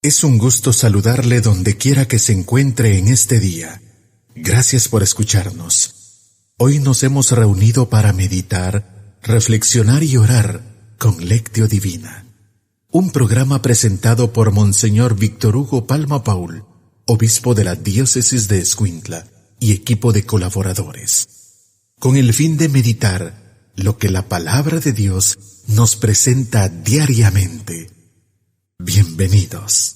Es un gusto saludarle donde quiera que se encuentre en este día. Gracias por escucharnos. Hoy nos hemos reunido para meditar, reflexionar y orar con Lectio Divina. Un programa presentado por Monseñor Víctor Hugo Palma Paul, obispo de la diócesis de Escuintla y equipo de colaboradores, con el fin de meditar lo que la palabra de Dios nos presenta diariamente. Bienvenidos.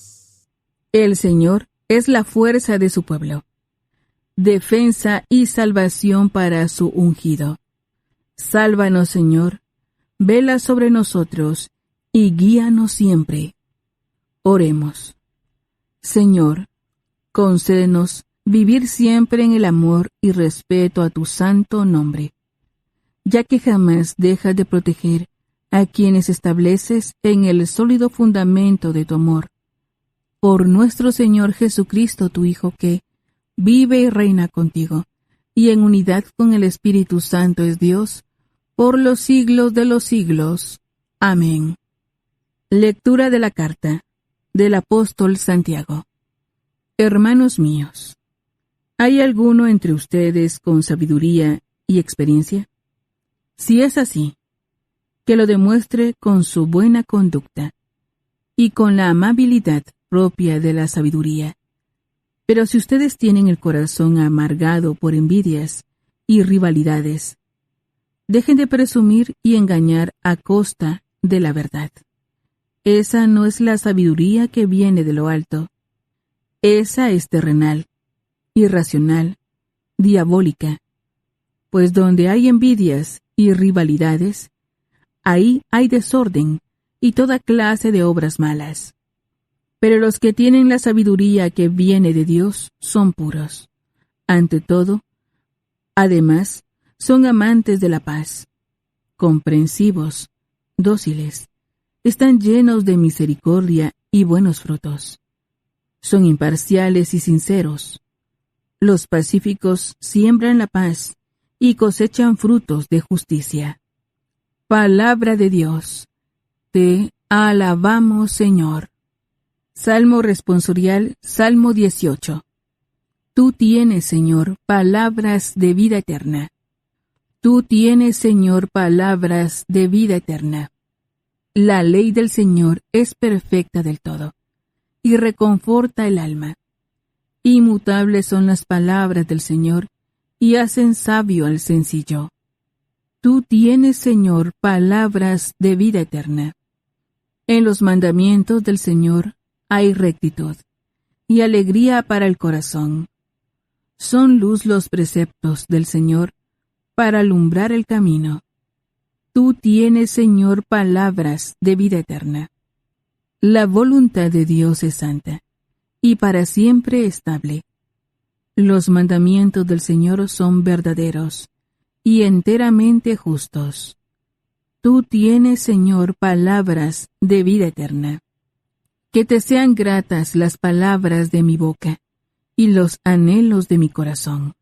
El Señor es la fuerza de su pueblo, defensa y salvación para su ungido. Sálvanos, Señor, vela sobre nosotros y guíanos siempre. Oremos. Señor, concédenos vivir siempre en el amor y respeto a tu santo nombre, ya que jamás dejas de proteger a quienes estableces en el sólido fundamento de tu amor. Por nuestro Señor Jesucristo, tu Hijo, que vive y reina contigo, y en unidad con el Espíritu Santo es Dios, por los siglos de los siglos. Amén. Lectura de la carta del apóstol Santiago. Hermanos míos, ¿hay alguno entre ustedes con sabiduría y experiencia? Si es así, que lo demuestre con su buena conducta y con la amabilidad propia de la sabiduría. Pero si ustedes tienen el corazón amargado por envidias y rivalidades, dejen de presumir y engañar a costa de la verdad. Esa no es la sabiduría que viene de lo alto. Esa es terrenal, irracional, diabólica. Pues donde hay envidias y rivalidades, ahí hay desorden y toda clase de obras malas. Pero los que tienen la sabiduría que viene de Dios son puros. Ante todo, además, son amantes de la paz, comprensivos, dóciles, están llenos de misericordia y buenos frutos. Son imparciales y sinceros. Los pacíficos siembran la paz y cosechan frutos de justicia. Palabra de Dios. Te alabamos, Señor. Salmo responsorial, Salmo 18. Tú tienes, Señor, palabras de vida eterna. Tú tienes, Señor, palabras de vida eterna. La ley del Señor es perfecta del todo, y reconforta el alma. Inmutables son las palabras del Señor, y hacen sabio al sencillo. Tú tienes, Señor, palabras de vida eterna. En los mandamientos del Señor hay rectitud y alegría para el corazón. Son luz los preceptos del Señor para alumbrar el camino. Tú tienes, Señor, palabras de vida eterna. La voluntad de Dios es santa y para siempre estable. Los mandamientos del Señor son verdaderos y enteramente justos. Tú tienes, Señor, palabras de vida eterna. Que te sean gratas las palabras de mi boca y los anhelos de mi corazón.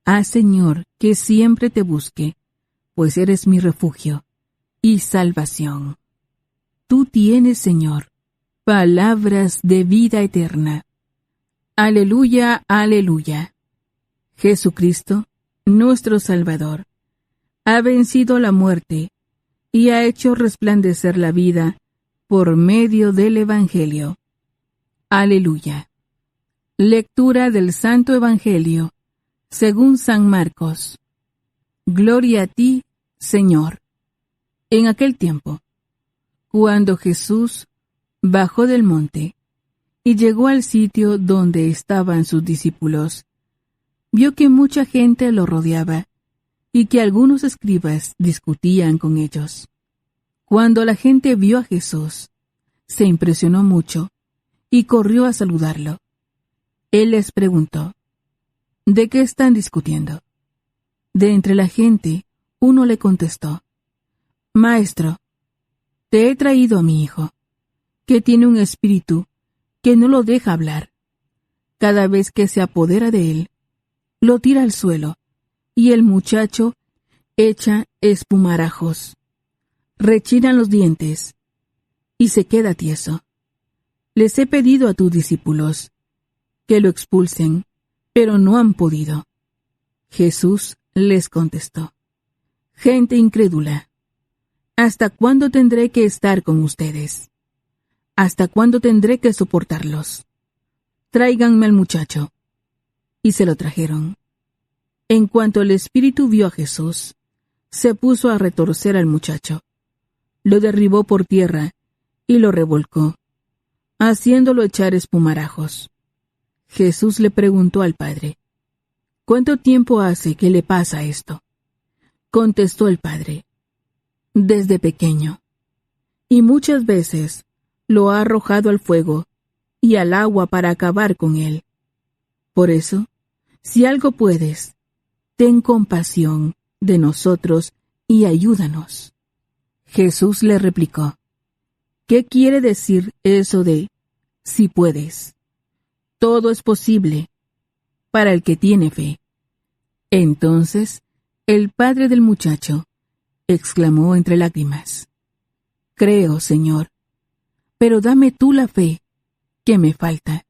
Haz, Señor, que siempre te busque, pues eres mi refugio y salvación. Tú tienes, Señor, palabras de vida eterna. Aleluya, aleluya. Jesucristo, nuestro Salvador, ha vencido la muerte y ha hecho resplandecer la vida por medio del Evangelio. Aleluya. Lectura del Santo Evangelio, según San Marcos. Gloria a ti, Señor. En aquel tiempo, cuando Jesús bajó del monte y llegó al sitio donde estaban sus discípulos, vio que mucha gente lo rodeaba y que algunos escribas discutían con ellos. Cuando la gente vio a Jesús, se impresionó mucho y corrió a saludarlo. Él les preguntó, ¿de qué están discutiendo? De entre la gente, uno le contestó, Maestro, te he traído a mi hijo, que tiene un espíritu que no lo deja hablar. Cada vez que se apodera de él, lo tira al suelo, y el muchacho echa espumarajos. Rechinan los dientes, y se queda tieso. les he pedido a tus discípulos que lo expulsen, pero no han podido. Jesús les contestó: gente incrédula, ¿hasta cuándo tendré que estar con ustedes? ¿Hasta cuándo tendré que soportarlos? Tráiganme al muchacho. Y se lo trajeron. En cuanto el espíritu vio a Jesús, se puso a retorcer al muchacho. Lo derribó por tierra y lo revolcó, haciéndolo echar espumarajos. Jesús le preguntó al padre: ¿cuánto tiempo hace que le pasa esto? Contestó el padre: desde pequeño. Y muchas veces lo ha arrojado al fuego y al agua para acabar con él. Por eso, si algo puedes, ten compasión de nosotros y ayúdanos. Jesús le replicó: ¿qué quiere decir eso de si puedes? Todo es posible para el que tiene fe. Entonces, el padre del muchacho exclamó entre lágrimas: creo, Señor, pero dame tú la fe que me falta.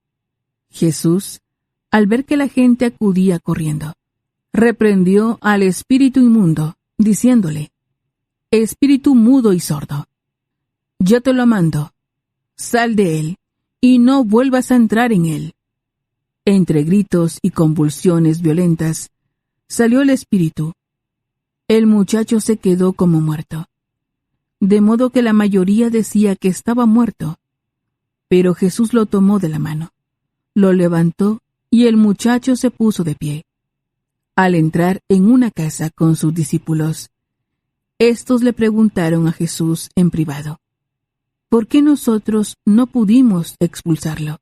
Jesús, al ver que la gente acudía corriendo, reprendió al espíritu inmundo, diciéndole: espíritu mudo y sordo, yo te lo mando, sal de él, y no vuelvas a entrar en él. Entre gritos y convulsiones violentas, salió el espíritu. El muchacho se quedó como muerto, de modo que la mayoría decía que estaba muerto. Pero Jesús lo tomó de la mano, lo levantó, y el muchacho se puso de pie. Al entrar en una casa con sus discípulos, estos le preguntaron a Jesús en privado: ¿por qué nosotros no pudimos expulsarlo?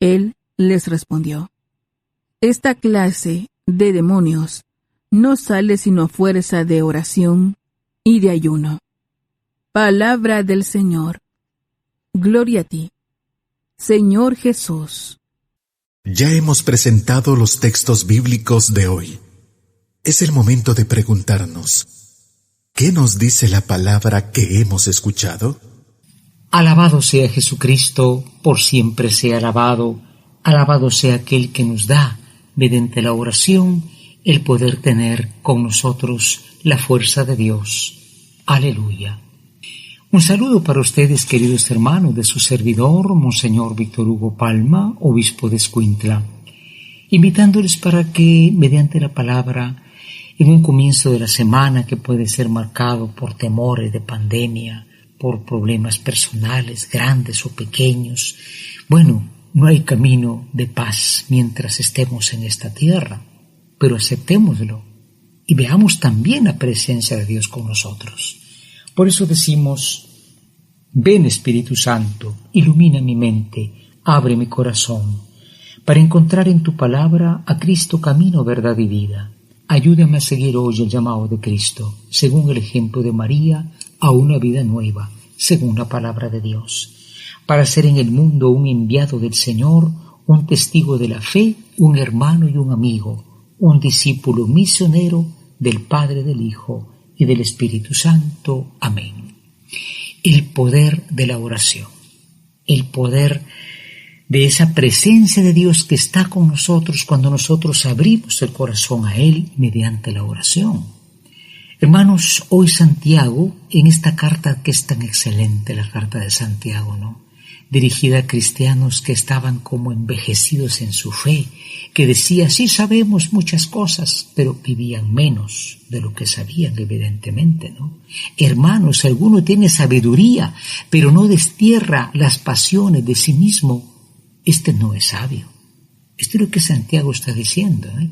Él les respondió: esta clase de demonios no sale sino a fuerza de oración y de ayuno. Palabra del Señor. Gloria a ti, Señor Jesús. Ya hemos presentado los textos bíblicos de hoy. Es el momento de preguntarnos: ¿qué nos dice la palabra que hemos escuchado? Alabado sea Jesucristo, por siempre sea alabado. Alabado sea aquel que nos da, mediante la oración, el poder tener con nosotros la fuerza de Dios. Aleluya. Un saludo para ustedes, queridos hermanos, de su servidor, Monseñor Víctor Hugo Palma, obispo de Escuintla, invitándoles para que, mediante la palabra, en un comienzo de la semana que puede ser marcado por temores de pandemia, por problemas personales, grandes o pequeños, no hay camino de paz mientras estemos en esta tierra, pero aceptémoslo y veamos también la presencia de Dios con nosotros. Por eso decimos: ven Espíritu Santo, ilumina mi mente, abre mi corazón, para encontrar en tu palabra a Cristo camino, verdad y vida. Ayúdame a seguir hoy el llamado de Cristo, según el ejemplo de María, a una vida nueva, según la palabra de Dios, para ser en el mundo un enviado del Señor, un testigo de la fe, un hermano y un amigo, un discípulo misionero del Padre, del Hijo y del Espíritu Santo. Amén. El poder de la oración, el poder de esa presencia de Dios que está con nosotros cuando nosotros abrimos el corazón a Él mediante la oración. Hermanos, hoy Santiago, en esta carta que es tan excelente, la carta de Santiago, ¿no?, dirigida a cristianos que estaban como envejecidos en su fe, que decía: sí sabemos muchas cosas, pero vivían menos de lo que sabían, evidentemente, ¿no? Hermanos, si alguno tiene sabiduría, pero no destierra las pasiones de sí mismo, este no es sabio. Esto es lo que Santiago está diciendo, ¿eh?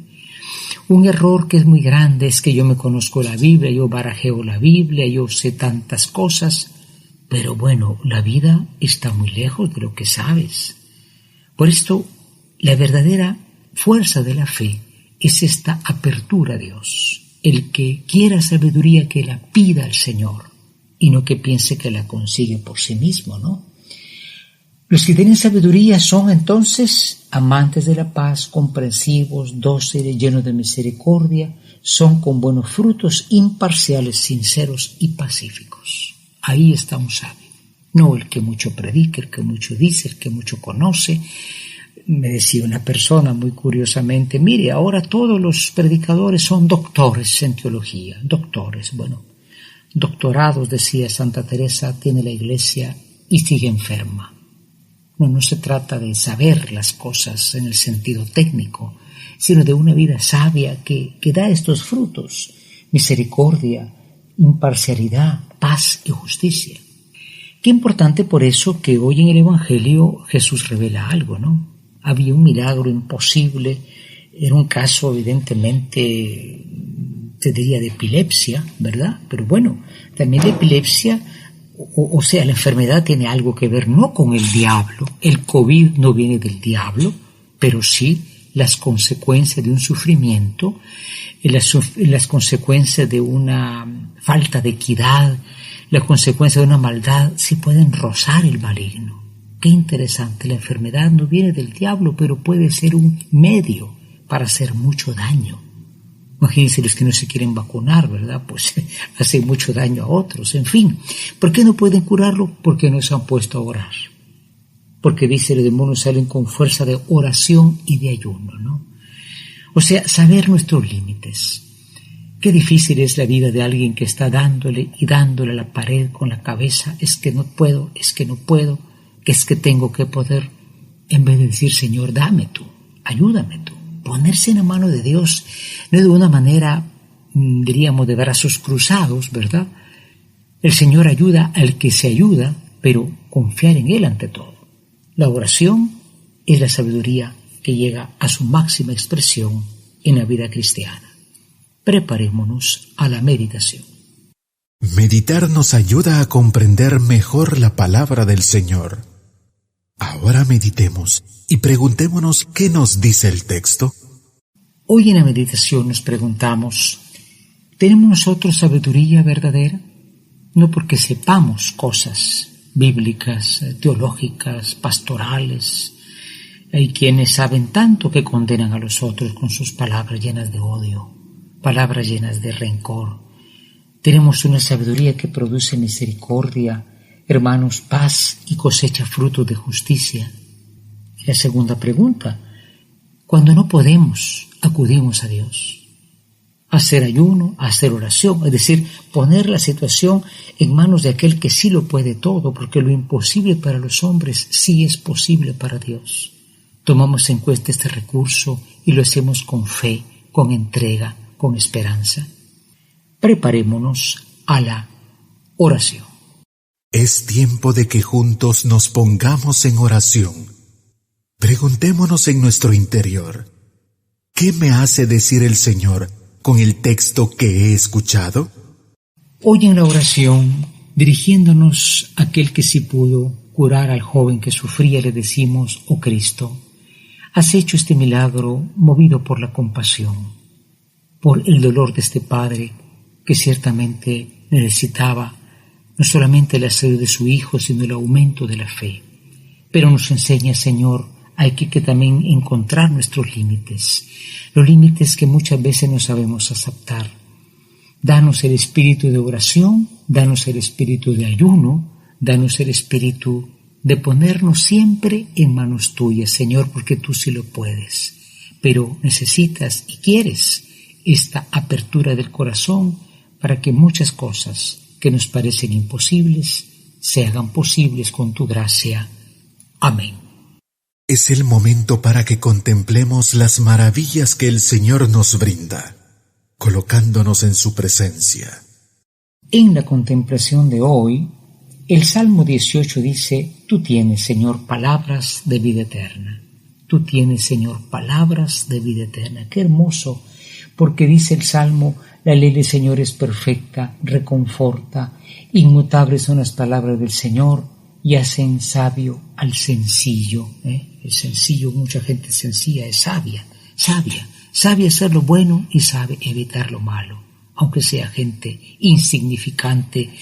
Un error que es muy grande es que yo me conozco la Biblia, yo barajeo la Biblia, yo sé tantas cosas, pero la vida está muy lejos de lo que sabes. Por esto, la verdadera fuerza de la fe es esta apertura a Dios. El que quiera sabiduría, que la pida al Señor, y no que piense que la consigue por sí mismo, ¿no? Los que tienen sabiduría son entonces amantes de la paz, comprensivos, dóciles, llenos de misericordia, son con buenos frutos, imparciales, sinceros y pacíficos. Ahí está un sabio. no el que mucho predica, el que mucho dice, el que mucho conoce. Me decía una persona muy curiosamente, mire, ahora todos los predicadores son doctores en teología, doctores. Bueno, doctorados, decía Santa Teresa, tiene la Iglesia y sigue enferma. No se trata de saber las cosas en el sentido técnico, sino de una vida sabia que da estos frutos: misericordia, imparcialidad, paz y justicia. Qué importante por eso que hoy en el Evangelio Jesús revela algo, ¿no? Había un milagro imposible, era un caso evidentemente, te diría, de epilepsia, ¿verdad? Pero bueno, también la epilepsia, o sea, la enfermedad tiene algo que ver no con el diablo, el COVID no viene del diablo, pero sí las consecuencias de un sufrimiento, las consecuencias de una falta de equidad, las consecuencias de una maldad, sí pueden rozar el maligno. Qué interesante, la enfermedad no viene del diablo, pero puede ser un medio para hacer mucho daño. Imagínense los que no se quieren vacunar, ¿verdad? Pues hacen mucho daño a otros. En fin, ¿por qué no pueden curarlo? Porque no se han puesto a orar. Porque dice, los demonios salen con fuerza de oración y de ayuno, ¿no? O sea, saber nuestros límites. Qué difícil es la vida de alguien que está dándole y dándole a la pared con la cabeza. Es que no puedo, es que no puedo, que es que tengo que poder. En vez de decir, Señor, dame tú, ayúdame tú. Ponerse en la mano de Dios, no de una manera, diríamos, de brazos cruzados, ¿verdad? El Señor ayuda al que se ayuda, pero confiar en Él ante todo. La oración es la sabiduría que llega a su máxima expresión en la vida cristiana. Preparémonos a la meditación. Meditar nos ayuda a comprender mejor la palabra del Señor. Ahora meditemos y preguntémonos qué nos dice el texto. Hoy en la meditación nos preguntamos, ¿tenemos nosotros sabiduría verdadera? No porque sepamos cosas bíblicas, teológicas, pastorales. Hay quienes saben tanto que condenan a los otros con sus palabras llenas de odio, palabras llenas de rencor. Tenemos una sabiduría que produce misericordia, hermanos, paz y cosecha frutos de justicia. Y la segunda pregunta, cuando no podemos, acudimos a Dios. Hacer ayuno, hacer oración, es decir, poner la situación en manos de aquel que sí lo puede todo, porque lo imposible para los hombres sí es posible para Dios. Tomamos en cuenta este recurso y lo hacemos con fe, con entrega, con esperanza. Preparémonos a la oración. Es tiempo de que juntos nos pongamos en oración. Preguntémonos en nuestro interior, ¿qué me hace decir el Señor con el texto que he escuchado? Hoy en la oración, dirigiéndonos a aquel que sí pudo curar al joven que sufría, le decimos, oh Cristo, has hecho este milagro movido por la compasión, por el dolor de este padre que ciertamente necesitaba no solamente la salud de su hijo, sino el aumento de la fe. Pero nos enseña, Señor, hay que también encontrar nuestros límites, los límites que muchas veces no sabemos aceptar. Danos el espíritu de oración, danos el espíritu de ayuno, danos el espíritu de ponernos siempre en manos tuyas, Señor, porque tú sí lo puedes. Pero necesitas y quieres esta apertura del corazón para que muchas cosas que nos parecen imposibles se hagan posibles con tu gracia. Amén. Es el momento para que contemplemos las maravillas que el Señor nos brinda, colocándonos en su presencia. En la contemplación de hoy, el Salmo 18 dice, tú tienes, Señor, palabras de vida eterna. Tú tienes, Señor, palabras de vida eterna. Qué hermoso, porque dice el Salmo, la ley del Señor es perfecta, reconforta, inmutables son las palabras del Señor y hacen sabio al sencillo. El sencillo, mucha gente sencilla es sabia, sabe hacer lo bueno y sabe evitar lo malo, aunque sea gente insignificante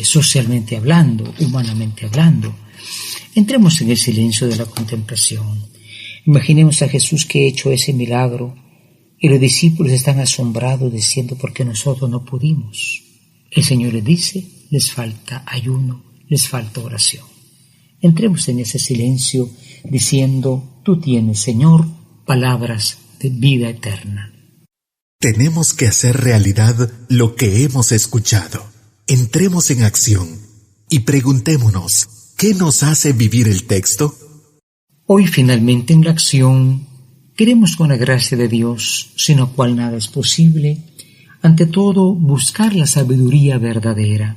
socialmente hablando, humanamente hablando. Entremos en el silencio de la contemplación. Imaginemos a Jesús que ha hecho ese milagro y los discípulos están asombrados diciendo, ¿por qué nosotros no pudimos? El Señor les dice, les falta ayuno, les falta oración. Entremos en ese silencio diciendo: tú tienes, Señor, palabras de vida eterna. Tenemos que hacer realidad lo que hemos escuchado. Entremos en acción y preguntémonos, ¿qué nos hace vivir el texto? Hoy finalmente en la acción queremos, con la gracia de Dios, sin la cual nada es posible, ante todo buscar la sabiduría verdadera.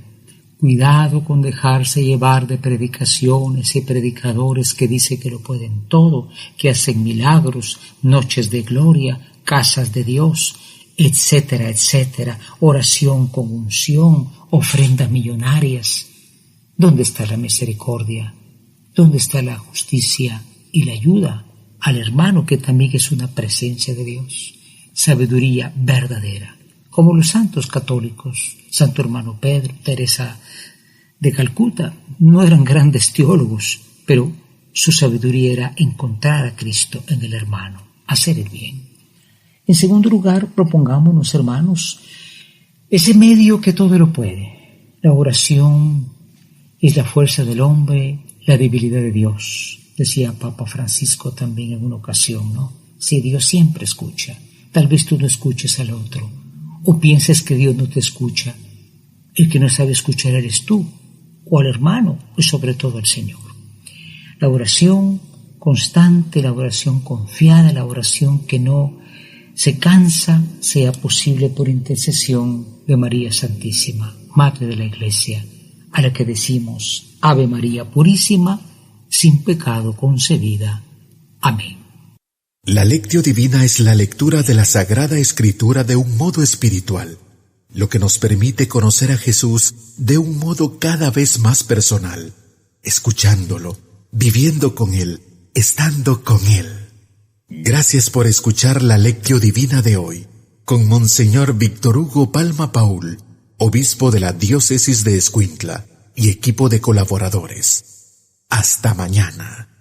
Cuidado con dejarse llevar de predicaciones y predicadores que dicen que lo pueden todo, que hacen milagros, noches de gloria, casas de Dios, etcétera, etcétera, oración con unción, ofrendas millonarias. ¿Dónde está la misericordia? ¿Dónde está la justicia y la ayuda al hermano, que también es una presencia de Dios? Sabiduría verdadera. Como los santos católicos, Santo Hermano Pedro, Teresa de Calcuta, no eran grandes teólogos, pero su sabiduría era encontrar a Cristo en el hermano, hacer el bien. En segundo lugar, propongámonos, hermanos, ese medio que todo lo puede. La oración es la fuerza del hombre, la debilidad de Dios. Decía Papa Francisco también en una ocasión, ¿no? Sí, Dios siempre escucha. Tal vez tú no escuches al otro, o pienses que Dios no te escucha. El que no sabe escuchar eres tú, o al hermano, y sobre todo al Señor. La oración constante, la oración confiada, la oración que no se cansa, sea posible por intercesión de María Santísima, Madre de la Iglesia, a la que decimos: Ave María Purísima, sin pecado concebida. Amén. La Lectio Divina es la lectura de la Sagrada Escritura de un modo espiritual, lo que nos permite conocer a Jesús de un modo cada vez más personal, escuchándolo, viviendo con Él, estando con Él. Gracias por escuchar la Lectio Divina de hoy, con Monseñor Víctor Hugo Palma Paul, obispo de la Diócesis de Escuintla y equipo de colaboradores. Hasta mañana.